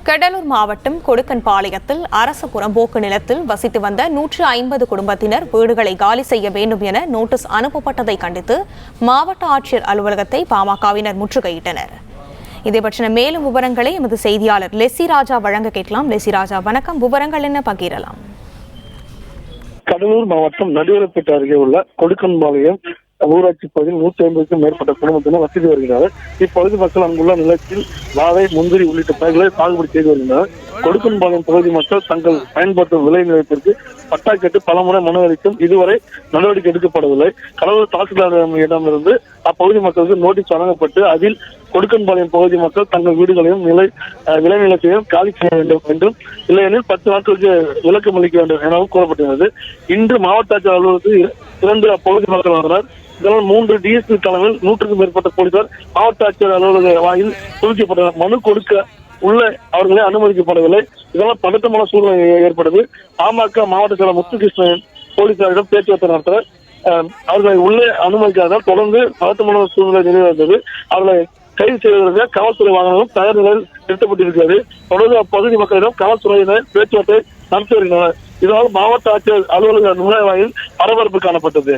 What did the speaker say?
கடலூர் மாவட்டம் கொடுக்கன்பாளையத்தில் அரசு புறம்போக்கு நிலத்தில் வசித்து வந்த 150 குடும்பத்தினர் வீடுகளை காலி செய்ய வேண்டும் என நோட்டீஸ் அனுப்பப்பட்டதை கண்டித்து மாவட்ட ஆட்சியர் அலுவலகத்தை பாமகவினர் முற்றுகையிட்டனர். இதை பற்றின மேலும் விவரங்களை எமது செய்தியாளர் லெசி ராஜா வழங்க கேட்கலாம். லெசி ராஜா, வணக்கம். விவரங்கள் என்ன பகிரலாம்? கடலூர் மாவட்டம் நடுவரப்பேட்டை அருகே உள்ள கொடுக்கன்பாளையம் ஊராட்சி பகுதியில் 150க்கும் மேற்பட்ட குடும்பத்தினர் வசித்து வருகிறார்கள். இப்பகுதி மக்கள் அங்குள்ள நிலத்தில் வாழை, முந்திரி உள்ளிட்ட பயிர்களை சாகுபடி செய்து வருகின்றனர். கொடுக்கன்பாளையம் பகுதி மக்கள் தங்கள் பயன்படுத்தும் விளை நிலத்திற்கு பட்டா கேட்டு பலமுறை மனு அளித்தும் இதுவரை நடவடிக்கை எடுக்கப்படவில்லை. கடலூர் தாசில்தாரிடமிருந்து அப்பகுதி மக்களுக்கு நோட்டீஸ் வழங்கப்பட்டு அதில் கொடுக்கன்பாளையம் பகுதி மக்கள் தங்கள் வீடுகளையும் விளைநிலத்தையும் காலி செய்ய வேண்டும் என்றும், இல்லையெனில் 10 நாட்களுக்கு விலக்கு அளிக்க வேண்டும் எனவும் கூறப்பட்டுள்ளது. இன்று மாவட்ட ஆட்சியர் அலுவலகத்தில் 2 அப்பகுதி மக்கள் வந்தனர். இதனால் 3 டிஎஸ்பி தலைமையில் 100க்கும் மேற்பட்ட போலீசார் மாவட்ட ஆட்சியர் அலுவலக வாயில் குவிக்கப்பட்டனர். மனு கொடுக்க உள்ள அவர்களே அனுமதிக்கப்படவில்லை. இதனால் பதட்டமான சூழ்நிலை ஏற்பட்டது. பாமக மாவட்ட செயலர் முத்துகிருஷ்ணன் போலீசாரிடம் பேச்சுவார்த்தை நடத்தினர். அவர்களை உள்ளே அனுமதிக்காததால் தொடர்ந்து பதட்டமான சூழ்நிலை நிலவந்தது. அவர்களை கைது செய்வதற்கு காவல்துறை வாகனமும் தயார் நிலையில் நிறுத்தப்பட்டிருக்கிறது. தொடர்ந்து அப்பகுதி மக்களிடம் காவல்துறையினர் பேச்சுவார்த்தை நடத்தி வருகின்றனர். இதனால் மாவட்ட ஆட்சியர் அலுவலக நுழைவாயில் பரபரப்பு காணப்பட்டது.